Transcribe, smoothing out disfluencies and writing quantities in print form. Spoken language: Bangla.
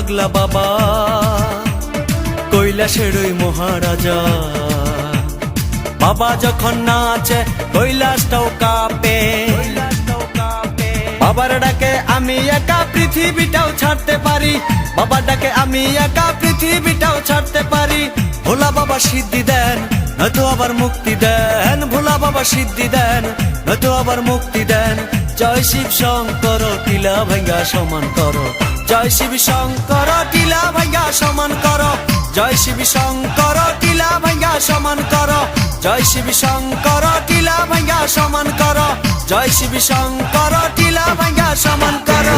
পাগলা বাবা কৈলাসের ওই মহারাজা। বাবা যখন নাচে কৈলাসটাও কাঁপে, বাবার ডাকে আমি একা পৃথিবীটাও ছাড়তে পারি, বাবার ডাকে আমি একা পৃথিবীটাও ছাড়তে পারি। ভোলা বাবা সিদ্ধি দেন নয়তো আবার মুক্তি দেন, ভোলা বাবা সিদ্ধি দেন নয়তো আবার মুক্তি দেন। জয় শিব শঙ্কর টিলা ভাঙ্গা সমান করো, জয় শিব শঙ্কর টিলা ভাঙ্গা সমান করো, জয় শিব শঙ্কর টিলা ভাঙ্গা সমান করো, জয় শিব শঙ্কর টিলা ভাঙ্গা সমান করো, জয় শিব শঙ্কর টিলা ভাঙ্গা সমান করো।